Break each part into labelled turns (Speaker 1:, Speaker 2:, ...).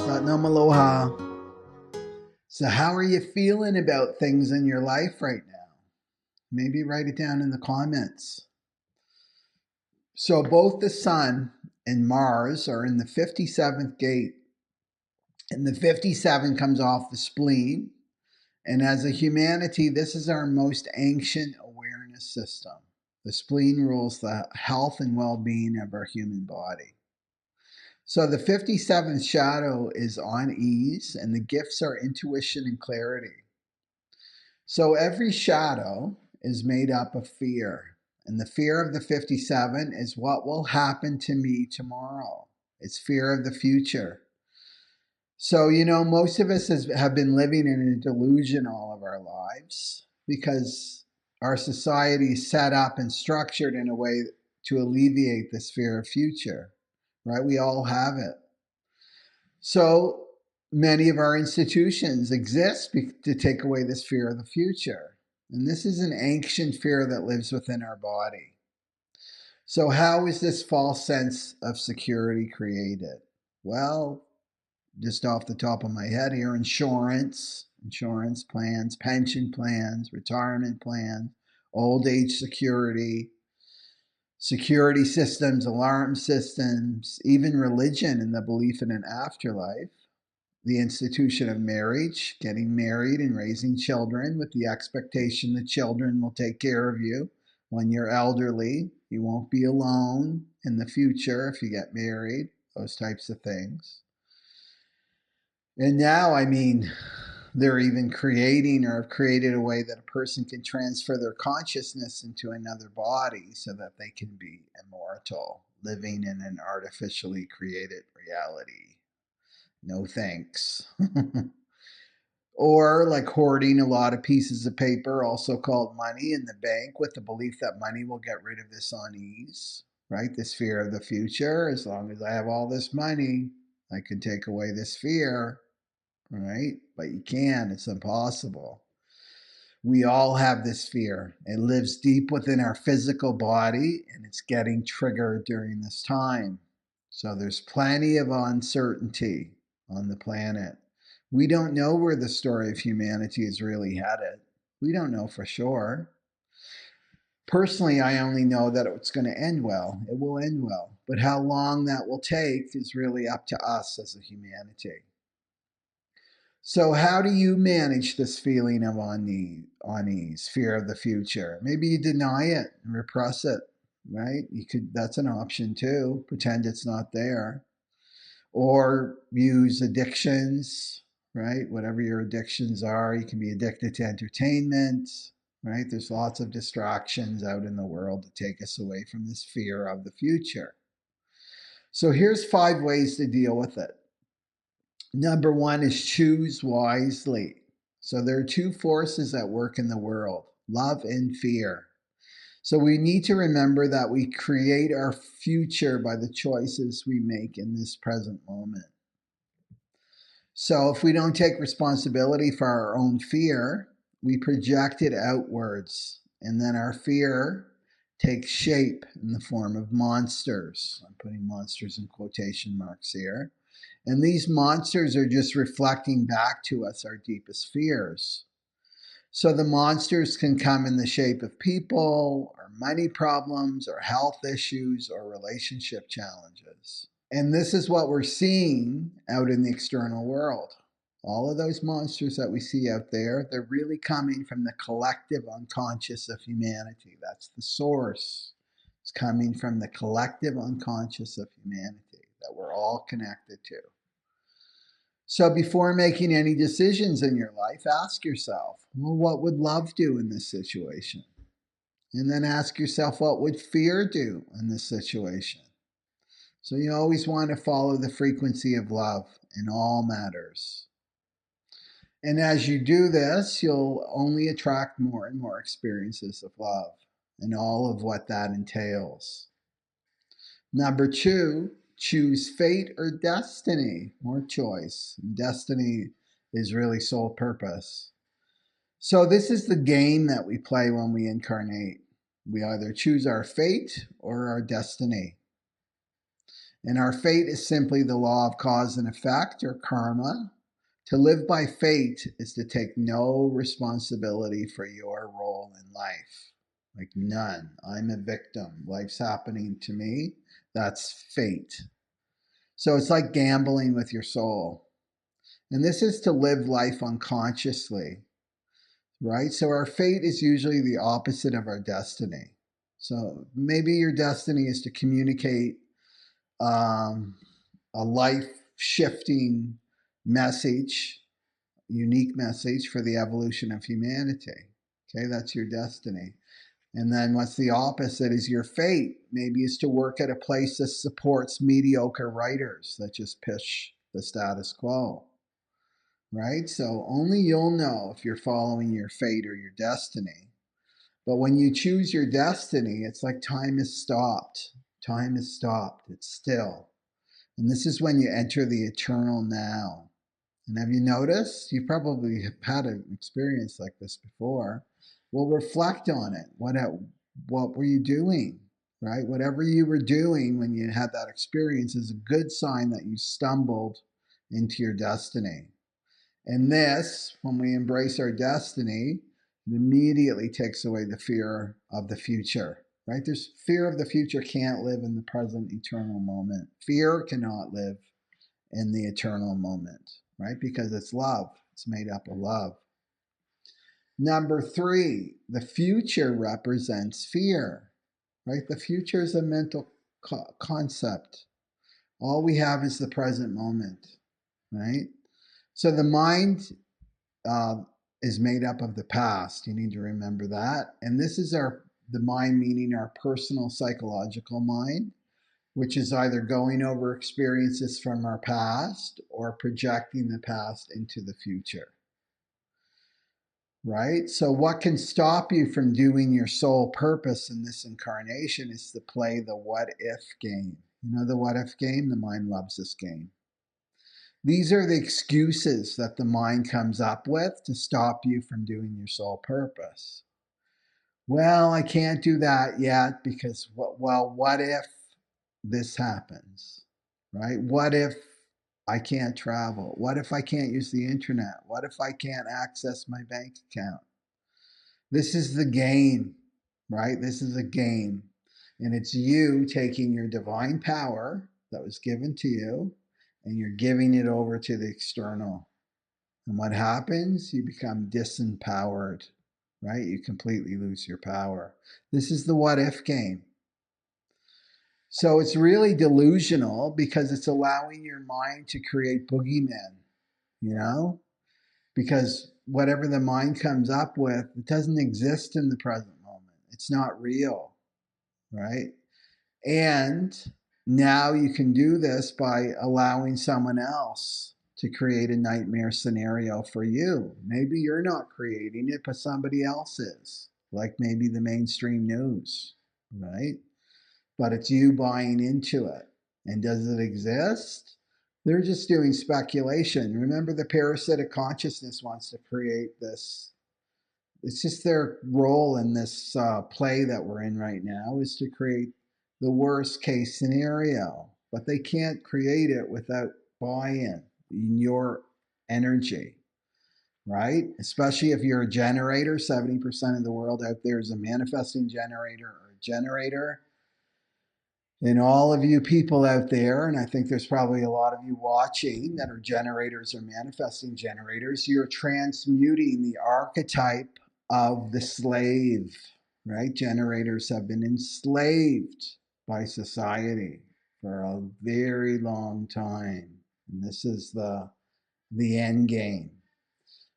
Speaker 1: Satnam Aloha. So how are you feeling about things in your life right now? Maybe write it down in the comments. So both the Sun and Mars are in the 57th gate. And the 57 comes off the spleen. And as a humanity, this is our most ancient awareness system. The spleen rules the health and well-being of our human body. So the 57th shadow is unease, and the gifts are intuition and clarity. So every shadow is made up of fear. And the fear of the 57 is what will happen to me tomorrow. It's fear of the future. So, most of us have been living in a delusion all of our lives because our society is set up and structured in a way to alleviate this fear of future, right? We all have it. So many of our institutions exist to take away this fear of the future. And this is an ancient fear that lives within our body. So how is this false sense of security created? Well, just off the top of my head here, insurance plans, pension plans, retirement plans, old age security systems, alarm systems, even religion and the belief in an afterlife, the institution of marriage, getting married and raising children with the expectation that children will take care of you when you're elderly. You won't be alone in the future if you get married, those types of things. And now, they're even creating or have created a way that a person can transfer their consciousness into another body so that they can be immortal, living in an artificially created reality. No thanks. Or like hoarding a lot of pieces of paper, also called money, in the bank with the belief that money will get rid of this unease, right? This fear of the future. As long as I have all this money, I can take away this fear, right? But you can't. It's impossible. We all have this fear. It lives deep within our physical body, and it's getting triggered during this time. So there's plenty of uncertainty on the planet. We don't know where the story of humanity is really headed. We don't know for sure. Personally, I only know that it's going to end well. It will end well. But how long that will take is really up to us as a humanity. So how do you manage this feeling of unease, fear of the future? Maybe you deny it and repress it, right? That's an option too. Pretend it's not there. Or use addictions, right? Whatever your addictions are. You can be addicted to entertainment, right? There's lots of distractions out in the world to take us away from this fear of the future. So here's 5 ways to deal with it. Number 1 is choose wisely. So there are 2 forces at work in the world, love and fear. So we need to remember that we create our future by the choices we make in this present moment. So if we don't take responsibility for our own fear, we project it outwards. And then our fear takes shape in the form of monsters. I'm putting monsters in quotation marks here. And these monsters are just reflecting back to us our deepest fears. So the monsters can come in the shape of people, or money problems, or health issues, or relationship challenges. And this is what we're seeing out in the external world. All of those monsters that we see out there, they're really coming from the collective unconscious of humanity. That's the source. It's coming from the collective unconscious of humanity that we're all connected to. So before making any decisions in your life, ask yourself, well, what would love do in this situation? And then ask yourself, what would fear do in this situation? So you always want to follow the frequency of love in all matters. And as you do this, you'll only attract more and more experiences of love and all of what that entails. Number 2, choose fate or destiny. More choice. Destiny is really sole purpose. So this is the game that we play when we incarnate. We either choose our fate or our destiny. And our fate is simply the law of cause and effect, or karma. To live by fate is to take no responsibility for your role in life. Like none. I'm a victim. Life's happening to me. That's fate. So it's like gambling with your soul. And this is to live life unconsciously, right? So our fate is usually the opposite of our destiny. So maybe your destiny is to communicate a life-shifting message, unique message for the evolution of humanity. Okay, that's your destiny. And then what's the opposite is your fate. Maybe is to work at a place that supports mediocre writers that just push the status quo, right? So only you'll know if you're following your fate or your destiny. But when you choose your destiny, it's like time is stopped. Time is stopped. It's still. And this is when you enter the eternal now. And have you noticed? You probably have had an experience like this before. Well, reflect on it. What were you doing? Right? Whatever you were doing when you had that experience is a good sign that you stumbled into your destiny. And this, when we embrace our destiny, it immediately takes away the fear of the future. Right? There's fear of the future can't live in the present eternal moment. Fear cannot live in the eternal moment, right? Because it's love. It's made up of love. Number 3, the future represents fear, right? The future is a mental concept. All we have is the present moment, right? So the mind is made up of the past. You need to remember that. And this is the mind, meaning our personal psychological mind, which is either going over experiences from our past or projecting the past into the future. Right? So what can stop you from doing your sole purpose in this incarnation is to play the what if game. You know the what if game? The mind loves this game. These are the excuses that the mind comes up with to stop you from doing your sole purpose. Well, I can't do that yet because, well, what if this happens, right? What if I can't travel? What if I can't use the internet? What if I can't access my bank account? This is the game, right? This is a game. And it's you taking your divine power that was given to you and you're giving it over to the external. And what happens? You become disempowered, right? You completely lose your power. This is the what if game. So it's really delusional because it's allowing your mind to create boogeymen, you know? Because whatever the mind comes up with, it doesn't exist in the present moment. It's not real, right? And now you can do this by allowing someone else to create a nightmare scenario for you. Maybe you're not creating it, but somebody else is, like maybe the mainstream news, right? But it's you buying into it. And does it exist? They're just doing speculation. Remember, the parasitic consciousness wants to create this. It's just their role in this play that we're in right now is to create the worst case scenario. But they can't create it without buy-in in your energy, right? Especially if you're a generator. 70% of the world out there is a manifesting generator or a generator. And all of you people out there, and I think there's probably a lot of you watching that are generators or manifesting generators, you're transmuting the archetype of the slave, right? Generators have been enslaved by society for a very long time. And this is the end game.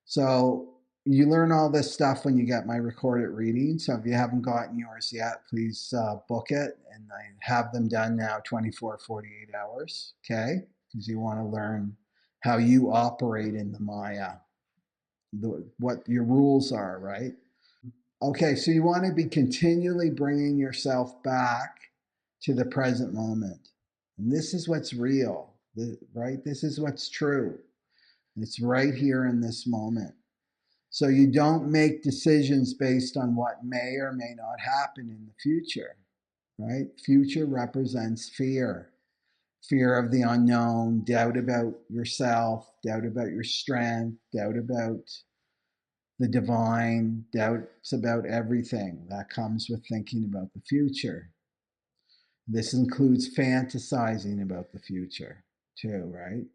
Speaker 1: So you learn all this stuff when you get my recorded reading. So if you haven't gotten yours yet, please book it. And I have them done now 24, 48 hours, okay? Because you want to learn how you operate in the Maya, what your rules are, right? Okay, so you want to be continually bringing yourself back to the present moment. And this is what's real, right? This is what's true. It's right here in this moment. So you don't make decisions based on what may or may not happen in the future, right? Future represents fear. fear of the unknown, doubt about yourself, doubt about your strength, doubt about the divine, doubts about everything that comes with thinking about the future. This includes fantasizing about the future too, right?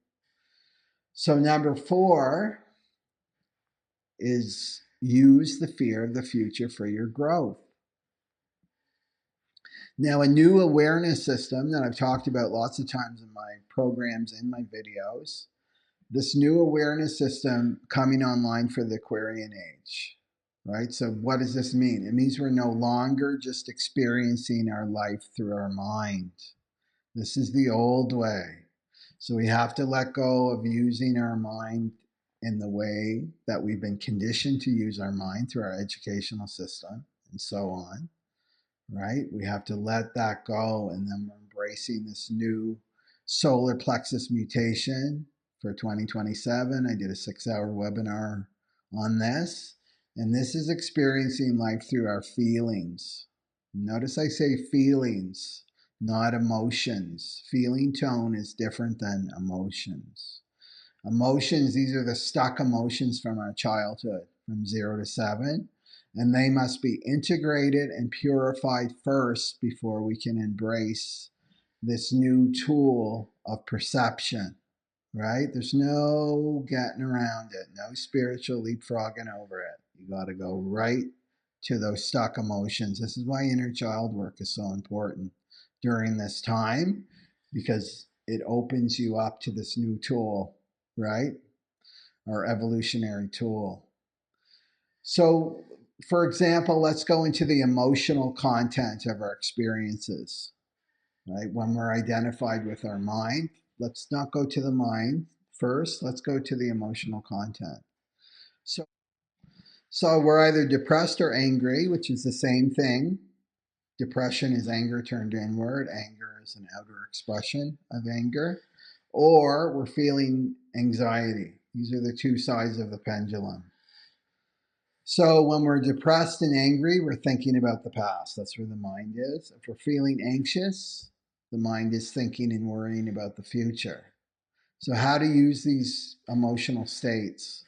Speaker 1: So number 4 is use the fear of the future for your growth. Now, a new awareness system that I've talked about lots of times in my programs and my videos, this new awareness system coming online for the Aquarian age, right? So what does this mean? It means we're no longer just experiencing our life through our mind. This is the old way. So we have to let go of using our mind in the way that we've been conditioned to use our mind through our educational system and so on, right? We have to let that go, and then we're embracing this new solar plexus mutation for 2027. I did a 6-hour webinar on this, and this is experiencing life through our feelings. Notice I say feelings, not emotions. Feeling tone is different than emotions. Emotions, these are the stuck emotions from our childhood, from 0 to 7, and they must be integrated and purified first before we can embrace this new tool of perception, right? There's no getting around it, no spiritual leapfrogging over it. You got to go right to those stuck emotions. This is why inner child work is so important during this time, because it opens you up to this new tool, right? Our evolutionary tool. So, for example, let's go into the emotional content of our experiences, right? When we're identified with our mind, let's not go to the mind first. Let's go to the emotional content. So we're either depressed or angry, which is the same thing. Depression is anger turned inward. Anger is an outer expression of anger. Or we're feeling anxiety. These are the two sides of the pendulum. So when we're depressed and angry, we're thinking about the past. That's where the mind is. If we're feeling anxious, the mind is thinking and worrying about the future. So how to use these emotional states?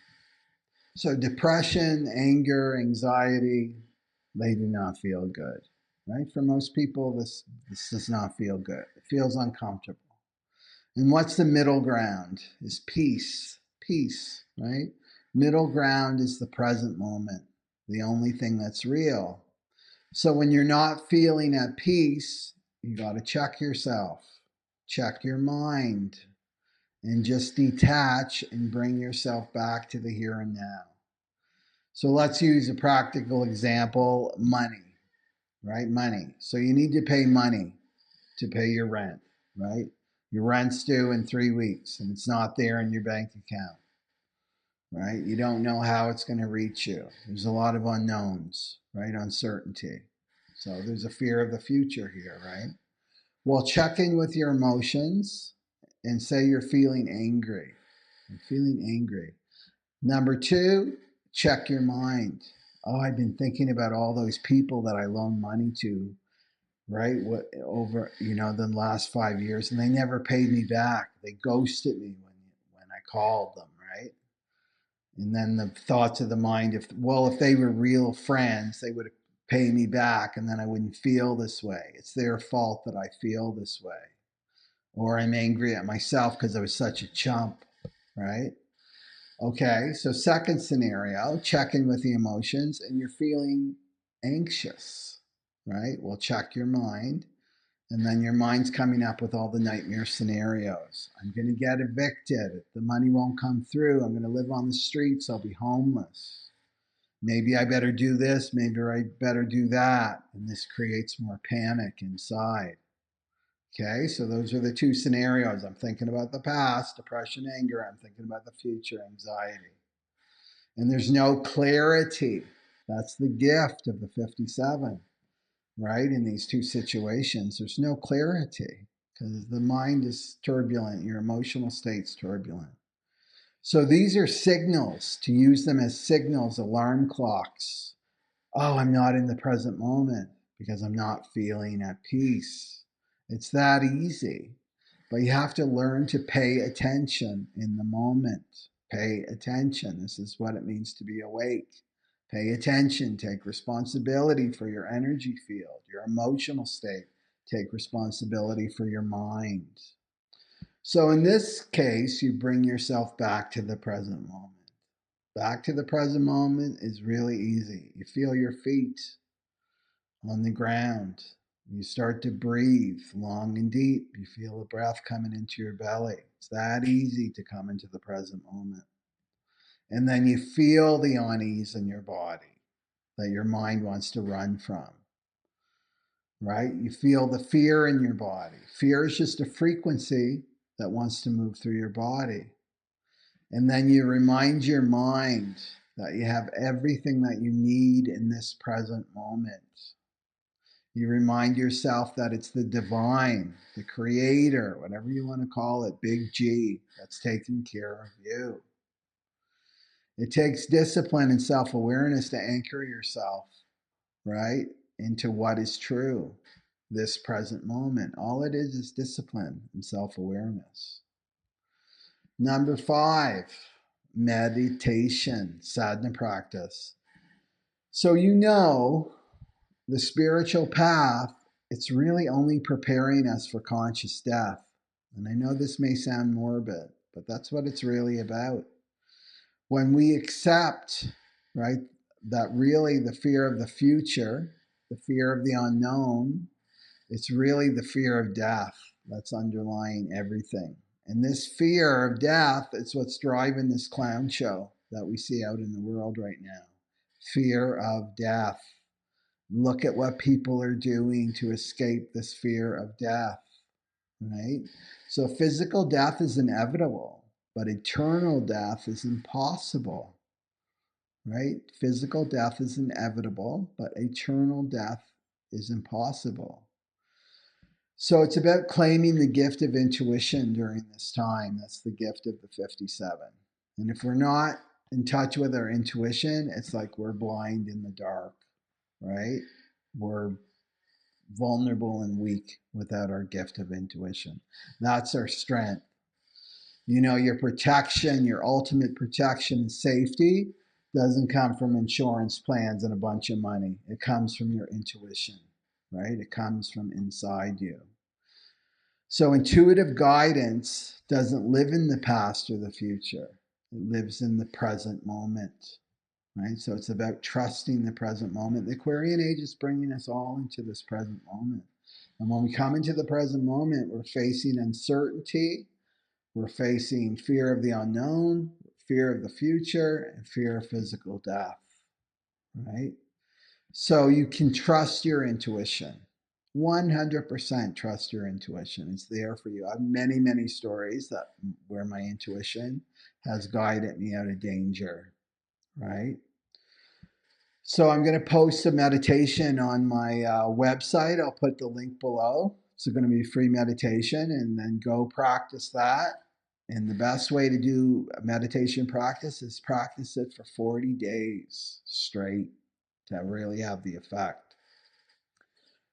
Speaker 1: So depression, anger, anxiety, they do not feel good, right? For most people, this does not feel good. It feels uncomfortable. And what's the middle ground? Is peace. Peace, right? Middle ground is the present moment, the only thing that's real. So when you're not feeling at peace, you got to check yourself, check your mind, and just detach and bring yourself back to the here and now. So let's use a practical example, money, right? Money. So you need to pay money to pay your rent, right? Your rent's due in 3 weeks and it's not there in your bank account, right? You don't know how it's going to reach you. There's a lot of unknowns, right? Uncertainty. So there's a fear of the future here, right? Well, check in with your emotions and say you're feeling angry. I'm feeling angry. Number 2, check your mind. Oh, I've been thinking about all those people that I loaned money to, right? What over, the last 5 years, and they never paid me back. They ghosted me when I called them, right? And then the thoughts of the mind, if they were real friends, they would pay me back, and then I wouldn't feel this way. It's their fault that I feel this way. Or I'm angry at myself because I was such a chump, right? Okay, so second scenario, check in with the emotions and you're feeling anxious, right? Well, check your mind. And then your mind's coming up with all the nightmare scenarios. I'm going to get evicted. The money won't come through. I'm going to live on the streets. I'll be homeless. Maybe I better do this. Maybe I better do that. And this creates more panic inside. Okay, so those are the two scenarios. I'm thinking about the past, depression, anger. I'm thinking about the future, anxiety. And there's no clarity. That's the gift of the 57, right? In these two situations, there's no clarity because the mind is turbulent, your emotional state's turbulent. So these are signals, to use them as signals, alarm clocks. Oh, I'm not in the present moment because I'm not feeling at peace. It's that easy. But you have to learn to pay attention in the moment. Pay attention. This is what it means to be awake. Pay attention. Take responsibility for your energy field, your emotional state. Take responsibility for your mind. So in this case, you bring yourself back to the present moment. Back to the present moment is really easy. You feel your feet on the ground. You start to breathe long and deep. You feel the breath coming into your belly. It's that easy to come into the present moment. And then you feel the unease in your body that your mind wants to run from, right? You feel the fear in your body. Fear is just a frequency that wants to move through your body. And then you remind your mind that you have everything that you need in this present moment. You remind yourself that it's the divine, the creator, whatever you want to call it, big G, that's taking care of you. It takes discipline and self-awareness to anchor yourself, right, into what is true, this present moment. All it is discipline and self-awareness. Number 5, meditation, sadhana practice. So the spiritual path, it's really only preparing us for conscious death. And I know this may sound morbid, but that's what it's really about. When we accept, right, that really the fear of the future, the fear of the unknown, it's really the fear of death that's underlying everything. And this fear of death is what's driving this clown show that we see out in the world right now. Fear of death. Look at what people are doing to escape this fear of death, right? So physical death is inevitable, but eternal death is impossible, right? Physical death is inevitable, but eternal death is impossible. So it's about claiming the gift of intuition during this time. That's the gift of the 57. And if we're not in touch with our intuition, it's like we're blind in the dark, right? We're vulnerable and weak without our gift of intuition. That's our strength. Your protection, your ultimate protection and safety doesn't come from insurance plans and a bunch of money. It comes from your intuition, right? It comes from inside you. So intuitive guidance doesn't live in the past or the future. It lives in the present moment. Right? So it's about trusting the present moment. The Aquarian age is bringing us all into this present moment. And when we come into the present moment, we're facing uncertainty, we're facing fear of the unknown, fear of the future, and fear of physical death. Right? So you can trust your intuition. 100% trust your intuition. It's there for you. I have many, many stories where my intuition has guided me out of danger. Right? So I'm going to post a meditation on my website. I'll put the link below. It's going to be a free meditation, and then go practice that. And the best way to do a meditation practice is practice it for 40 days straight to really have the effect.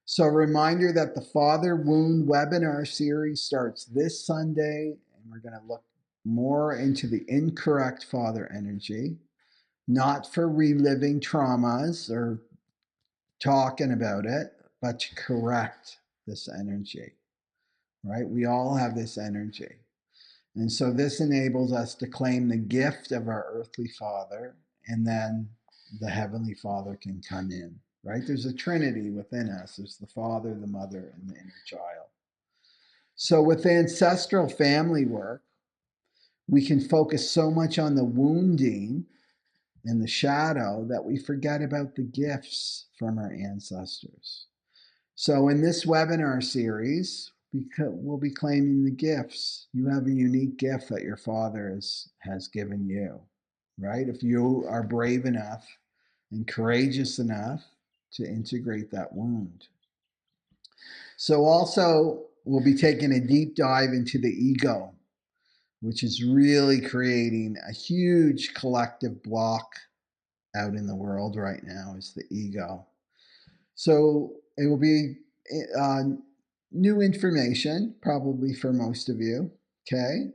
Speaker 1: So a reminder that the Father Wound webinar series starts this Sunday, and we're going to look more into the incorrect father energy. Not for reliving traumas or talking about it, but to correct this energy, right? We all have this energy. And so this enables us to claim the gift of our earthly father, and then the heavenly father can come in, right? There's a trinity within us. There's the father, the mother, and the inner child. So with the ancestral family work, we can focus so much on the wounding in the shadow that we forget about the gifts from our ancestors. So in this webinar series, we'll be claiming the gifts. You have a unique gift that your father has given you, right? If you are brave enough and courageous enough to integrate that wound. So also, we'll be taking a deep dive into the ego, which is really creating a huge collective block out in the world right now, is the ego. So it will be new information, probably for most of you, okay?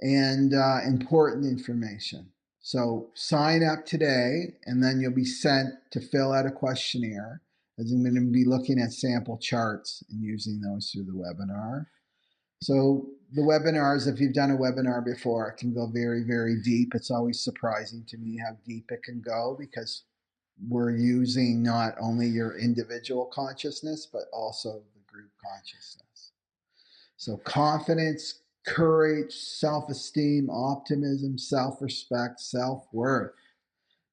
Speaker 1: And important information. So sign up today, and then you'll be sent to fill out a questionnaire, as I'm going to be looking at sample charts and using those through the webinar. So the webinars, if you've done a webinar before, it can go very, very deep. It's always surprising to me how deep it can go, because we're using not only your individual consciousness, but also the group consciousness. So confidence, courage, self-esteem, optimism, self-respect, self-worth.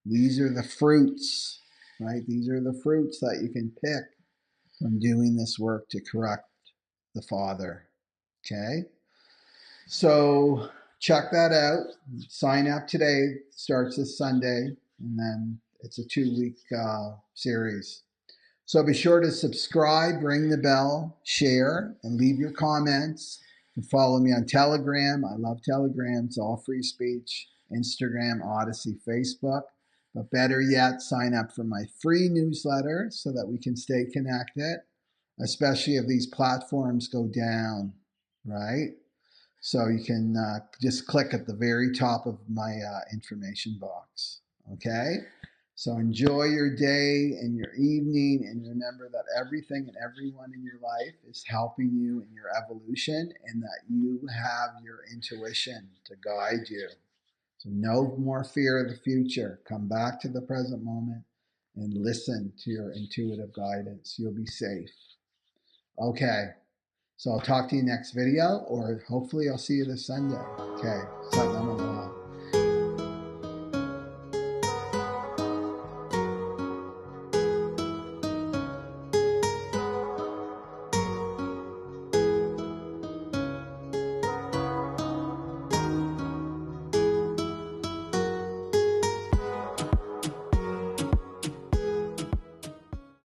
Speaker 1: These are the fruits, right? These are the fruits that you can pick from doing this work to correct the Father. Okay? So check that out. Sign up today. Starts this Sunday, and then it's a 2-week series. So be sure to subscribe, ring the bell, share, and leave your comments. You can follow me on Telegram. I love Telegram. It's all free speech. Instagram, Odysee, Facebook. But better yet, sign up for my free newsletter so that we can stay connected, especially if these platforms go down, right? So you can just click at the very top of my information box, okay? So enjoy your day and your evening, and remember that everything and everyone in your life is helping you in your evolution, and that you have your intuition to guide you. So no more fear of the future. Come back to the present moment and listen to your intuitive guidance. You'll be safe. Okay. So I'll talk to you next video, or hopefully I'll see you this Sunday. Okay. So